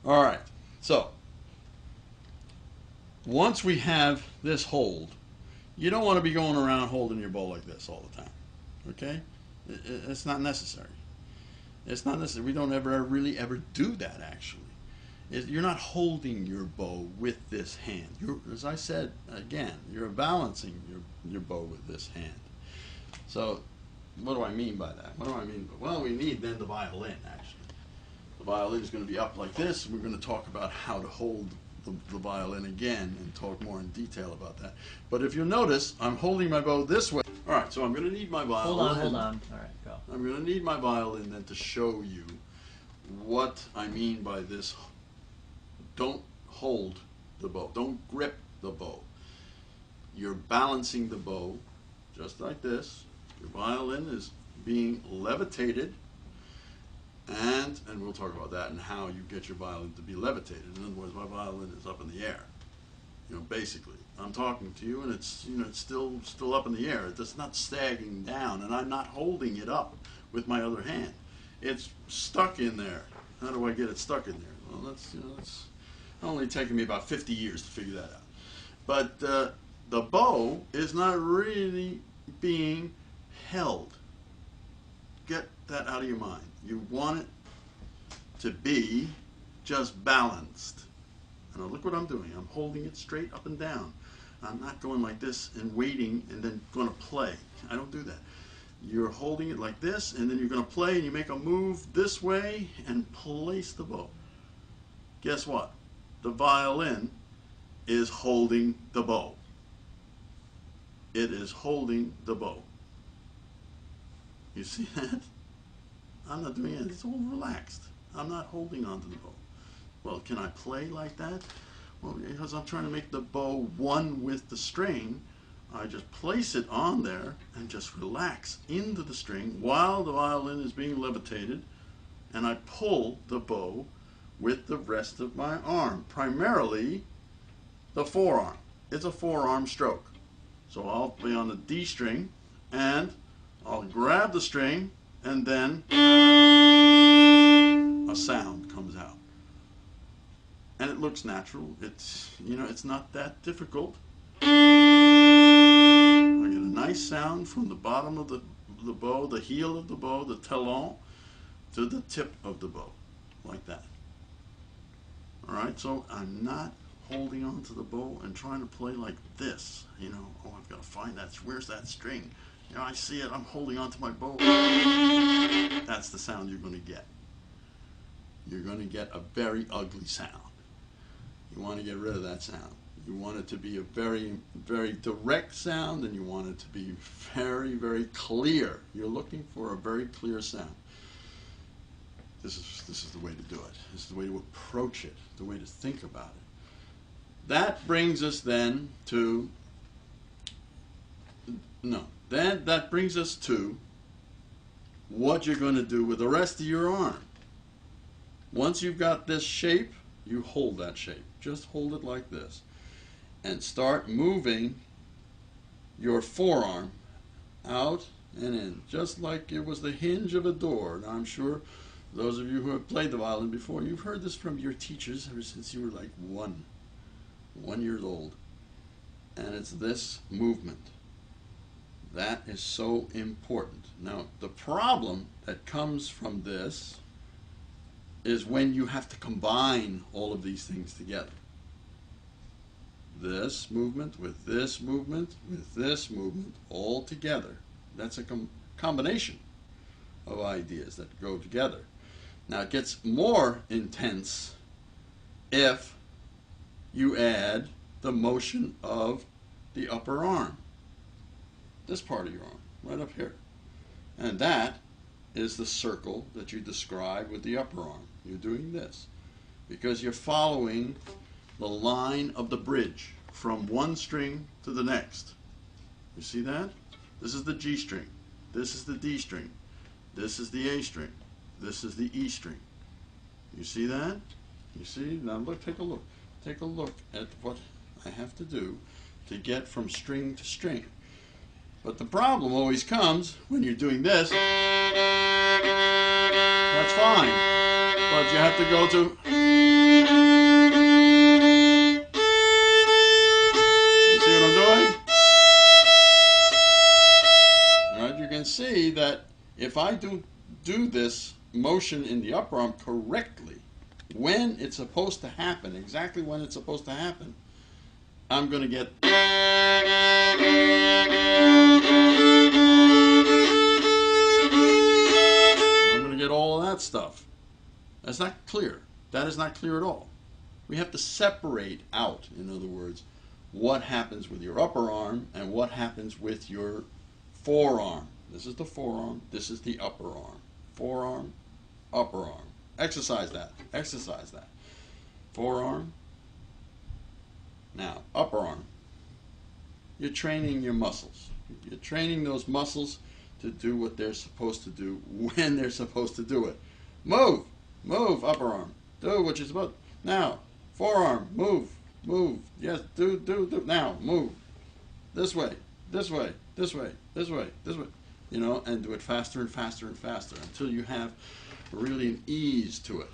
All right, so once we have this hold, you don't want to be going around holding your bow like this all the time. Okay? It's not necessary. It's not necessary. We don't really ever do that, actually. You're not holding your bow with this hand. As I said again, you're balancing your bow with this hand. So, what do I mean by that? What do I mean? Well, we need then the violin, actually. The violin is going to be up like this, and we're going to talk about how to hold the violin again and talk more in detail about that. But if you'll notice, I'm holding my bow this way. All right, so I'm going to need my violin. Hold on. All right, go. I'm going to need my violin then to show you what I mean by this. Don't hold the bow. Don't grip the bow. You're balancing the bow just like this. Your violin is being levitated, and we'll talk about that and how you get your violin to be levitated. In other words, my violin is up in the air. Basically, I'm talking to you, and it's it's still up in the air. It's not sagging down, and I'm not holding it up with my other hand. It's stuck in there. How do I get it stuck in there? Well, that's only taken me about 50 years to figure that out. But the bow is not really being held. Get that out of your mind. You want it to be just balanced. And now look what I'm doing. I'm holding it straight up and down. I'm not going like this and waiting and then going to play. I don't do that. You're holding it like this, and then you're going to play, and you make a move this way and place the bow. Guess what? The violin is holding the bow. It is holding the bow. You see that? I'm not doing it. It's all relaxed. I'm not holding onto the bow. Well, can I play like that? Well, because I'm trying to make the bow one with the string, I just place it on there and just relax into the string while the violin is being levitated, and I pull the bow with the rest of my arm, primarily the forearm. It's a forearm stroke. So I'll be on the D string, and I'll grab the string, and then a sound comes out. And it looks natural. It's not that difficult. I get a nice sound from the bottom of the bow, the heel of the bow, the talon, to the tip of the bow, like that. All right, so I'm not holding on to the bow and trying to play like this. Oh, I've got to find that. Where's that string? I see it. I'm holding on to my bow. That's the sound you're going to get. You're going to get a very ugly sound. You want to get rid of that sound. You want it to be a very, very direct sound, and you want it to be very, very clear. You're looking for a very clear sound. This is the way to do it. This is the way to approach it, the way to think about it. That brings us then to, that brings us to what you're going to do with the rest of your arm. Once you've got this shape, you hold that shape. Just hold it like this. And start moving your forearm out and in, just like it was the hinge of a door. Now, I'm sure those of you who have played the violin before, you've heard this from your teachers ever since you were like 1 year old. And it's this movement. That is so important. Now, the problem that comes from this is when you have to combine all of these things together. This movement with this movement with this movement all together. That's a combination of ideas that go together. Now it gets more intense if you add the motion of the upper arm. This part of your arm, right up here. And that is the circle that you describe with the upper arm. You're doing this because you're following the line of the bridge from one string to the next. You see that? This is the G string. This is the D string. This is the A string. This is the E string. You see that? You see? Now look, take a look. Take a look at what I have to do to get from string to string. But the problem always comes when you're doing this. That's fine. But you have to go to if I do this motion in the upper arm correctly, when it's supposed to happen, exactly when it's supposed to happen, I'm going to get... I'm going to get all of that stuff. That's not clear. That is not clear at all. We have to separate out, in other words, what happens with your upper arm and what happens with your forearm. This is the forearm, this is the upper arm. Forearm, upper arm. Exercise that. Exercise that. Forearm. Now, upper arm. You're training your muscles. You're training those muscles to do what they're supposed to do when they're supposed to do it. Move. Move, upper arm. Do what you're supposed to. Now, forearm. Move. Move. Yes, do. Now, move. This way. This way. This way. This way. This way. You know, and do it faster and faster and faster until you have really an ease to it.